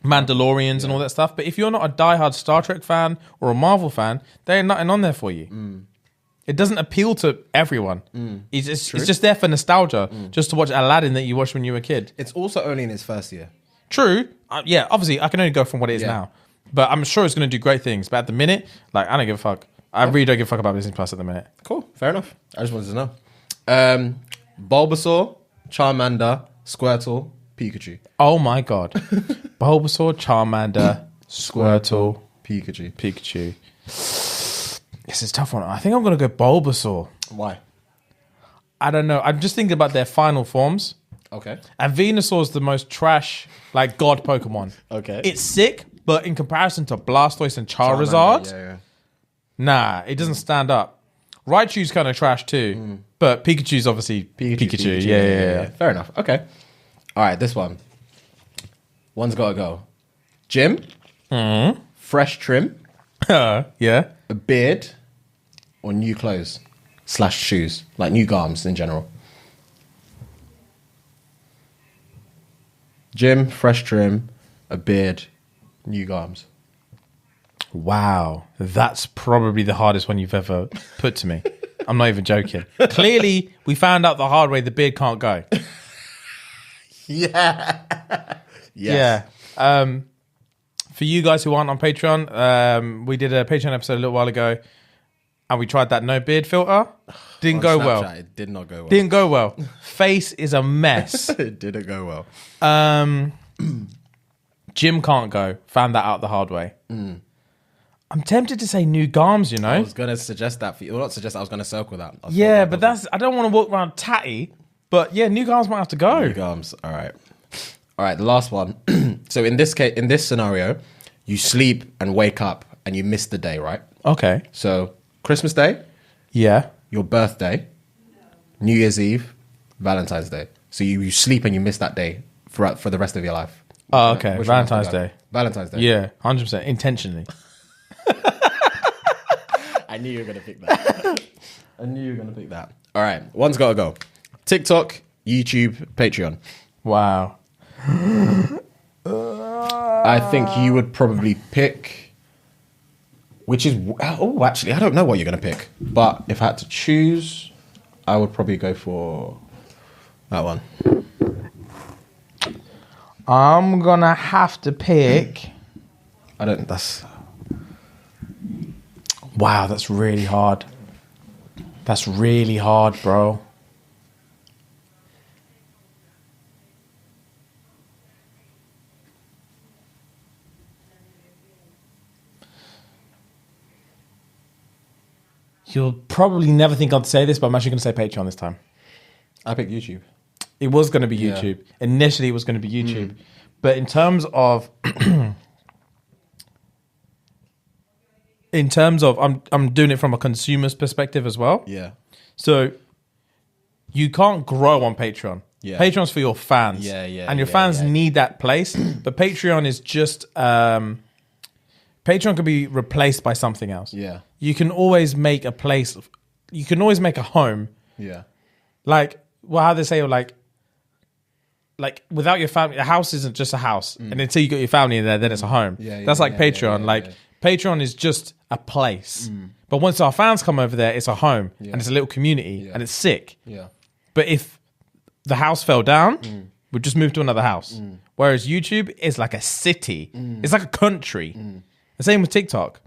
Mandalorians and all that stuff. But if you're not a diehard Star Trek fan or a Marvel fan, there ain't nothing on there for you. It doesn't appeal to everyone. It's just there for nostalgia, just to watch Aladdin that you watched when you were a kid. It's also only in its first year. True. Yeah, obviously, I can only go from what it is now. But I'm sure it's going to do great things. But at the minute, like, I don't give a fuck. I really don't give a fuck about Disney Plus at the minute. Cool. Fair enough. I just wanted to know. Bulbasaur, Charmander, Squirtle, Pikachu. Oh my God. Bulbasaur, Charmander, Squirtle, Pikachu. This is a tough one. I think I'm going to go Bulbasaur. Why? I don't know. I'm just thinking about their final forms. Okay. And Venusaur's the most trash, like, god Pokemon. Okay. It's sick, but in comparison to Blastoise and Charizard, Yeah. nah, it doesn't stand up. Raichu's kind of trash too, But Pikachu's obviously Pikachu. Yeah. Fair enough. Okay. All right, this one. One's got to go. Gym. Fresh trim. Yeah. A beard. Or new clothes / shoes. Like new garms in general. Gym, fresh trim, a beard, new garms. Wow. That's probably the hardest one you've ever put to me. I'm not even joking. Clearly, we found out the hard way the beard can't go. Yeah. Yes. Yeah. For you guys who aren't on Patreon, we did a Patreon episode a little while ago, and we tried that no beard filter. Didn't go Snapchat, well. It did not go well. Didn't go well. Face is a mess. It didn't go well. Gym can't go. Found that out the hard way. I'm tempted to say new garms, you know? I was going to suggest that for you. Well, not suggest, I was going to circle that. Yeah, but I don't want to walk around tatty. But yeah, new garms might have to go. New garms. All right. The last one. So in this case, in this scenario, you sleep and wake up and you miss the day, right? Okay. So Christmas Day, Yeah. your birthday, New Year's Eve, Valentine's Day. So you sleep and you miss that day for the rest of your life. Oh, okay. Valentine's Day. Valentine's Day. Yeah, 100%. Intentionally. I knew you were going to pick that. I knew you were going to pick that. All right. One's got to go. TikTok, YouTube, Patreon. Wow. I think you would probably pick, which is, oh, actually, I don't know what you're going to pick. But if I had to choose, I would probably go for that one. I'm going to have to pick. Wow, that's really hard. That's really hard, bro. You'll probably never think I'd say this, but I'm actually going to say Patreon this time. I picked YouTube. It was going to be YouTube. Yeah. Initially, it was going to be YouTube. But in terms of... I'm doing it from a consumer's perspective as well. Yeah. So you can't grow on Patreon. Yeah. Patreon's for your fans. And your fans need that place. But Patreon is just... Patreon can be replaced by something else. Yeah. You can always make a place. You can always make a home. Yeah. Like, well, how they say, like without your family, a house isn't just a house. And until you got your family in there, then it's a home. That's like Patreon. Patreon is just a place. But once our fans come over there, it's a home. And it's a little community. And it's sick. Yeah. But if the house fell down, we'd just move to another house. Whereas YouTube is like a city. It's like a country. The same with TikTok.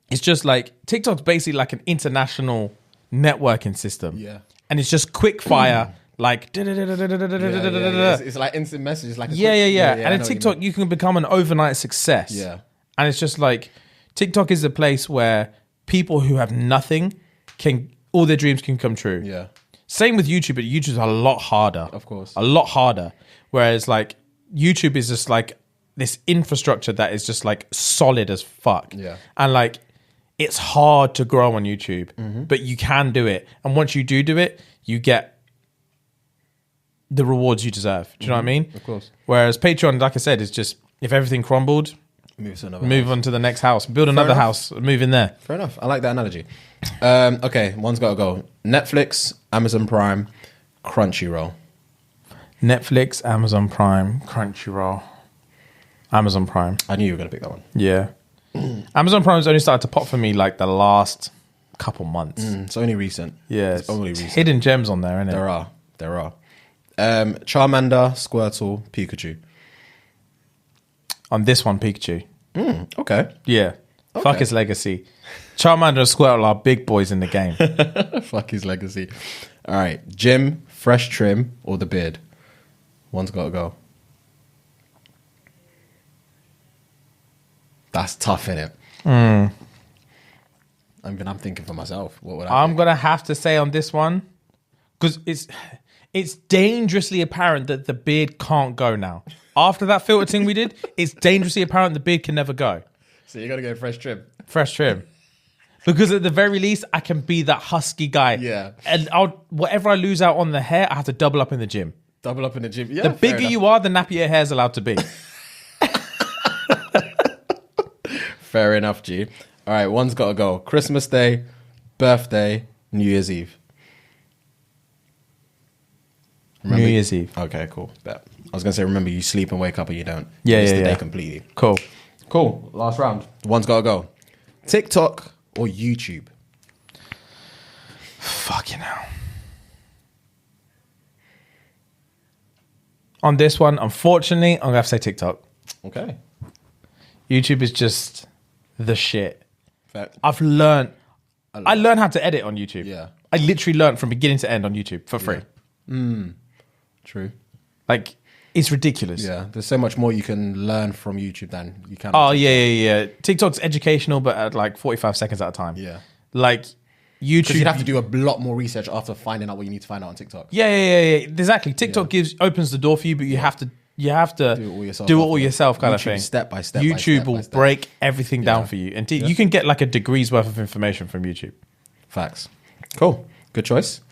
It's just like, TikTok's basically like an international networking system. Yeah. And it's just quick fire, like... It's like instant messages. Like And in TikTok, you can become an overnight success. Yeah. And it's just like, TikTok is a place where people who have nothing all their dreams can come true. Yeah. Same with YouTube, but YouTube's a lot harder. Of course. A lot harder. Whereas like, YouTube is just like this infrastructure that is just like solid as fuck. Yeah. And like, it's hard to grow on YouTube, but you can do it. And once you do it, you get the rewards you deserve. Do you know what I mean? Of course. Whereas Patreon, like I said, is just, if everything crumbled, move on to the next house, build another house, move in there. Fair enough. I like that analogy. Okay, one's got to go. Netflix, Amazon Prime, Crunchyroll. Netflix, Amazon Prime, Crunchyroll. Amazon Prime. I knew you were going to pick that one. Yeah. Amazon Prime's only started to pop for me like the last couple months. It's only recent. Yeah, it's only recent. Hidden gems on there, isn't it? There are. Charmander, Squirtle, Pikachu. On this one, Pikachu. Okay. Yeah. Okay. Fuck his legacy. Charmander and Squirtle are big boys in the game. Fuck his legacy. All right. Gym, fresh trim, or the beard? One's got to go. That's tough, innit? I'm thinking for myself. What would I I'm going to have to say on this one, because it's dangerously apparent that the beard can't go now. After that filter thing we did, it's dangerously apparent the beard can never go. So you're going to go fresh trim? Fresh trim. Because at the very least, I can be that husky guy. Yeah. And whatever I lose out on the hair, I have to double up in the gym. Double up in the gym. Yeah, The bigger you are, the nappier your hair is allowed to be. Fair enough, G. All right, one's got to go. Christmas Day, birthday, New Year's Eve. New Year's Eve. Okay, cool. Bet. I was going to say, remember, you sleep and wake up or you don't. Yeah, You miss yeah, the yeah. day completely. Cool. Cool. Last round. One's got to go. TikTok or YouTube? Fucking hell. On this one, unfortunately, I'm going to have to say TikTok. Okay. YouTube is just the shit. Fair. I learned how to edit on YouTube. Yeah. I literally learned from beginning to end on YouTube for free. True. Like, it's ridiculous. Yeah, there's so much more you can learn from YouTube than you can. Oh, on yeah. TikTok's educational, but at like 45 seconds at a time. Yeah. Like, YouTube... Because you'd have to do a lot more research after finding out what you need to find out on TikTok. Yeah. Exactly. TikTok opens the door for you, but you have to do it all yourself kind of YouTube thing. step by step. YouTube will break everything down for you. And you can get like a degree's worth of information from YouTube. Facts. Cool. Good choice.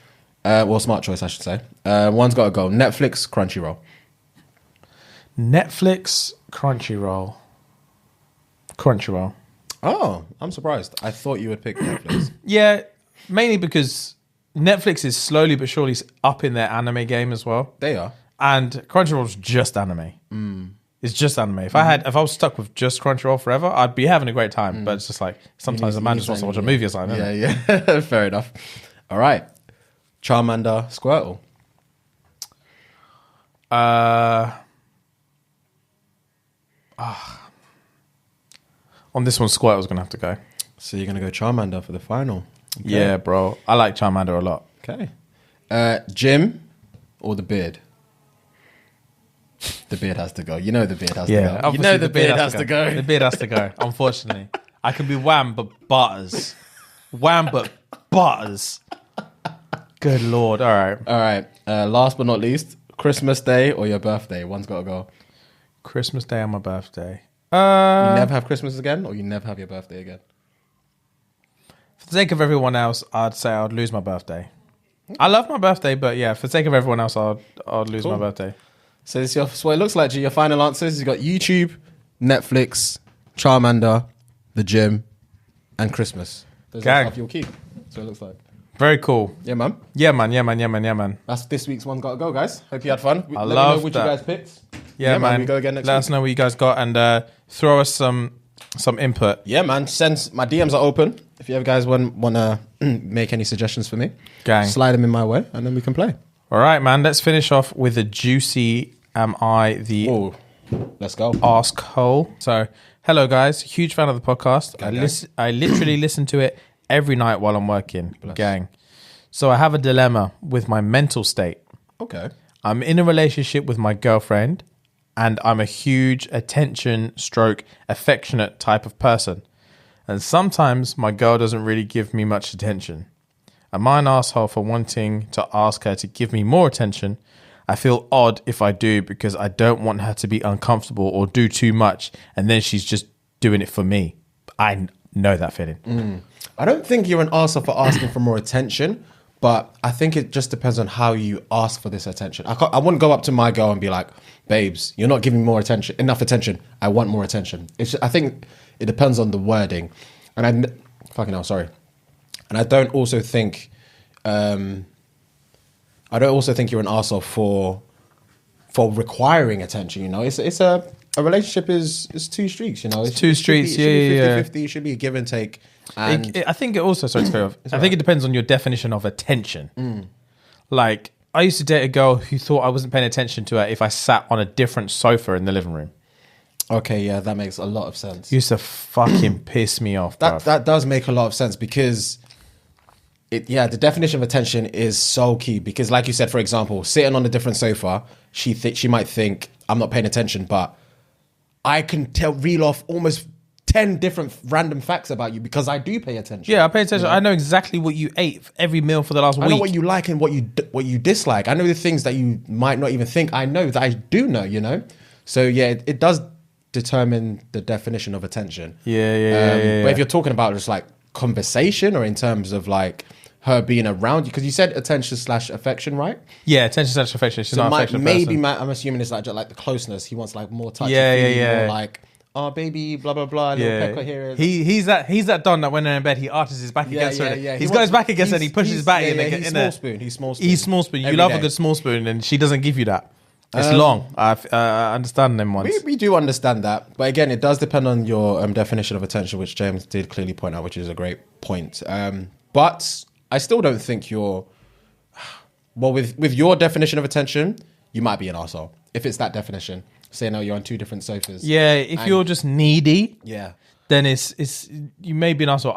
Well, smart choice, I should say. One's got to go. Netflix, Crunchyroll. Netflix, Crunchyroll. Oh, I'm surprised. I thought you would pick Netflix. Yeah, mainly because Netflix is slowly but surely up in their anime game as well. They are. And Crunchyroll's just anime. It's just anime. If I was stuck with just Crunchyroll forever, I'd be having a great time. But it's just like sometimes a man just wants to watch a movie or something. Yeah. Fair enough. All right. Charmander, Squirtle. On this one, Squirtle's going to have to go. So you're going to go Charmander for the final. Okay. Yeah, bro. I like Charmander a lot. Okay. Jim or the beard? The beard has to go. You know the beard has to go. You know the beard has to go. The beard has to go, unfortunately. I can be wham, but butters. Wham, but butters. Good Lord. All right. Last but not least, Christmas Day or your birthday? One's got to go. Christmas Day on my birthday. You never have Christmas again or you never have your birthday again? For the sake of everyone else, I'd say I'd lose my birthday. I love my birthday, but yeah, for the sake of everyone else, I'd lose my birthday. So what it looks like, G. Your final answers, you've got YouTube, Netflix, Charmander, the gym, and Christmas. Those are stuff you'll keep. So it looks like. Very cool. Yeah, man. Yeah, man. That's this week's one. Got to go, guys. Hope you had fun. I Let me love know which that. you guys picked. Yeah, man. We go again next Let week. us know what you guys got and throw us some input. Yeah, man. My DMs are open. If you guys want to make any suggestions for me, Gang. slide them in my way, and then we can play. All right, man. Let's finish off with a juicy. Am I the Oh, let's go. ask hole? So, hello guys. Huge fan of the podcast. I literally listen to it every night while I'm working. Gang. So I have a dilemma with my mental state. Okay. I'm in a relationship with my girlfriend, and I'm a huge attention stroke affectionate type of person. And sometimes my girl doesn't really give me much attention. Am I an asshole for wanting to ask her to give me more attention? I feel odd if I do because I don't want her to be uncomfortable or do too much, and then she's just doing it for me. I know that feeling. I don't think you're an arsehole for asking for more attention, but I think it just depends on how you ask for this attention. I wouldn't go up to my girl and be like, babes, you're not giving enough attention. I want more attention. I think it depends on the wording. And fucking hell, sorry. And I don't also think you're an arsehole for requiring attention, you know. It's a relationship is two streets, you know. It's two streets, yeah. 50-50, it should be a give and take. And I think it also, sorry to cut you off, I think it depends on your definition of attention. Like, I used to date a girl who thought I wasn't paying attention to her if I sat on a different sofa in the living room. Okay, yeah, that makes a lot of sense. Used to fucking piss me off, bruv. That does make a lot of sense because the definition of attention is so key because, like you said, for example, sitting on a different sofa, she might think I'm not paying attention, but I can reel off almost 10 different random facts about you because I do pay attention. Yeah, I pay attention. Yeah. I know exactly what you ate for every meal for the last week. I know what you like and what you dislike. I know the things that you might not even think I know that I do know, you know? So yeah, it does determine the definition of attention. Yeah. But if you're talking about just like conversation or in terms of like her being around you? Because you said attention/affection, right? Yeah, attention/affection. She's not affectionate person. I'm assuming it's like just like the closeness. He wants like more touchy. Yeah. More like, oh baby, blah blah blah. Little pecker here. He's that don that when they're in bed, he arches his back against her. He's got his back against her and he pushes his back in. He's small spoon. He's small spoon. He's small spoon. You love a good small spoon, and she doesn't give you that. It's long. I understand them ones. We do understand that, but again, it does depend on your definition of attention, which James did clearly point out, which is a great point. But I still don't think you're... Well, with your definition of attention, you might be an arsehole. If it's that definition. Say, no, you're on two different sofas. Yeah, if you're just needy, then it's you may be an arsehole.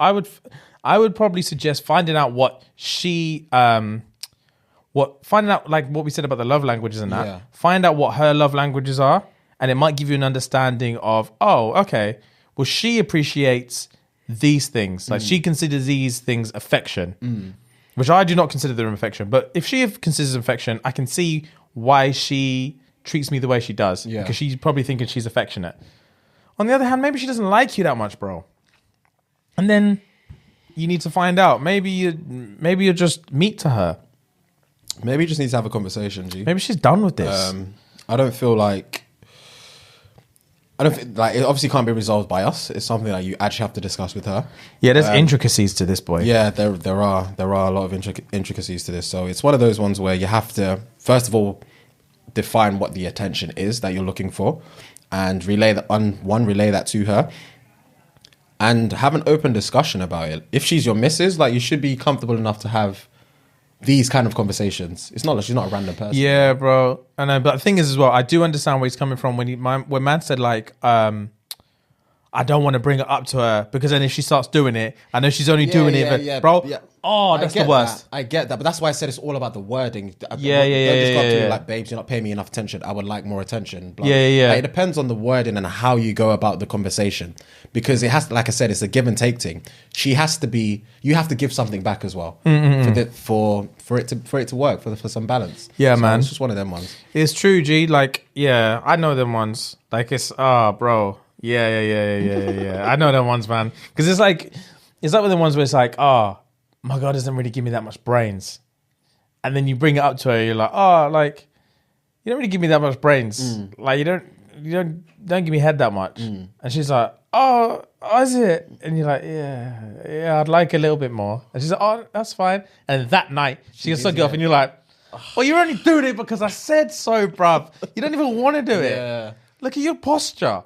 I would probably suggest finding out what she... finding out like what we said about the love languages and that. Find out what her love languages are, and it might give you an understanding of, oh, okay, well, she appreciates these things. Like she considers these things affection, which I do not consider them affection. But if she considers affection, I can see why she treats me the way she does. Because she's probably thinking she's affectionate. On the other hand, maybe she doesn't like you that much, bro. And then you need to find out. Maybe you're just meat to her. Maybe you just need to have a conversation, G. Maybe she's done with this. I don't feel like it obviously can't be resolved by us. It's something that you actually have to discuss with her. Yeah, there's intricacies to this, boy. Yeah, there are a lot of intricacies to this. So it's one of those ones where you have to first of all define what the attention is that you're looking for, and relay that to her, and have an open discussion about it. If she's your missus, like you should be comfortable enough to have these kind of conversations. It's not like she's not a random person. Yeah, bro. And but the thing is as well, I do understand where he's coming from when man said like, I don't want to bring it up to her because then if she starts doing it, I know she's only doing it, bro. Yeah. Oh, that's the worst. I get that, but that's why I said it's all about the wording. Yeah. Just go up to me like, babes, you're not paying me enough attention. I would like more attention. Blah. Yeah. Like, it depends on the wording and how you go about the conversation, because it has to, like I said, it's a give and take thing. You have to give something back as well for it to work, for some balance. Yeah, so man. It's just one of them ones. It's true, G. Like, yeah, I know them ones. Like it's bro. Yeah. I know them ones, man. Because it's like with the ones where it's like, oh, my God doesn't really give me that much brains. And then you bring it up to her, you're like, oh, like, you don't really give me that much brains. Like, you don't give me head that much. And she's like, oh, is it? And you're like, yeah, I'd like a little bit more. And she's like, oh, that's fine. And that night, she gets suck you off, and you're like, well, you're only doing it because I said so, bruv. You don't even want to do it. Look at your posture.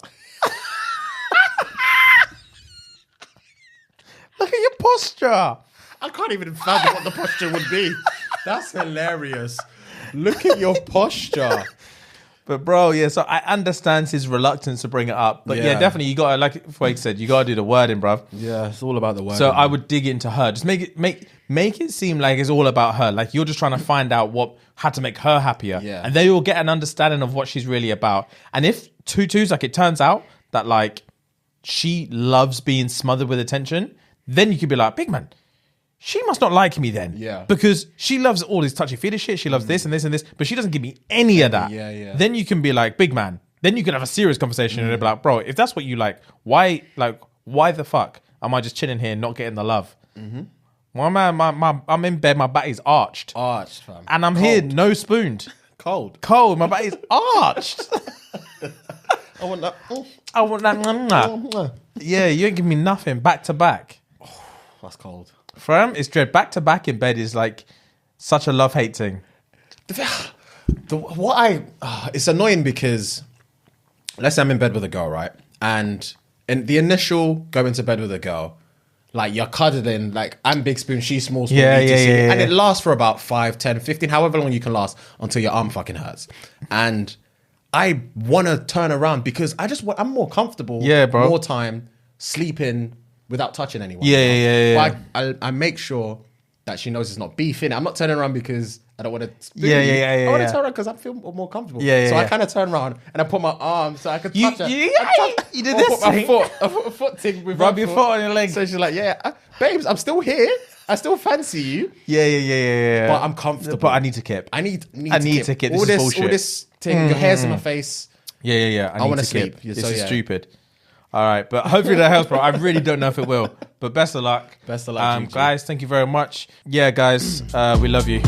Look at your posture. I can't even fathom what the posture would be. That's hilarious. Look at your posture. But bro, yeah, so I understand his reluctance to bring it up. But yeah, definitely you gotta, like Fueg said, you gotta do the wording, bruv. Yeah, it's all about the wording. So I would dig into her. Just make it seem like it's all about her. Like you're just trying to find out how to make her happier. Yeah. And then you'll get an understanding of what she's really about. And if Tutu's like it turns out that like she loves being smothered with attention, then you could be like, big man, she must not like me then. Yeah. Because she loves all this touchy-feely shit. She loves this and this and this, but she doesn't give me any of that. Yeah. Then you can be like, big man. Then you can have a serious conversation and be like, bro, if that's what you like, why the fuck am I just chilling here and not getting the love? Well, man, I'm in bed, my back is arched. Arched, fam. And I'm here, no spooned. Cold. My back is arched. I want that. I want that. Yeah, you ain't giving me nothing back to back. That's cold. Fam, it's dread. Back to back in bed is like such a love-hate thing. It's annoying because let's say I'm in bed with a girl, right? And in the initial going to bed with a girl, like you're cuddling, like I'm big spoon, she's small spoon, etc. And it lasts for about 5, 10, 15, however long you can last until your arm fucking hurts. And I want to turn around because I'm more comfortable, bro. more time sleeping without touching anyone. Yeah. But I make sure that she knows it's not beef in it. I'm not turning around because I don't want to spoon you. I want to turn around because I feel more comfortable. I kind of turn around and I put my arm so I could touch her. You did this thing. A foot thing with rub your foot on your leg. So she's like, babes, I'm still here. I still fancy you. Yeah. But I'm comfortable. But I need to kip. I need to kip. All this thing, your hair's in my face. Yeah. I want to sleep. sleep. This is stupid. All right, but hopefully that helps, bro. I really don't know if it will, but best of luck. Best of luck, guys. Thank you very much. Yeah, guys, we love you.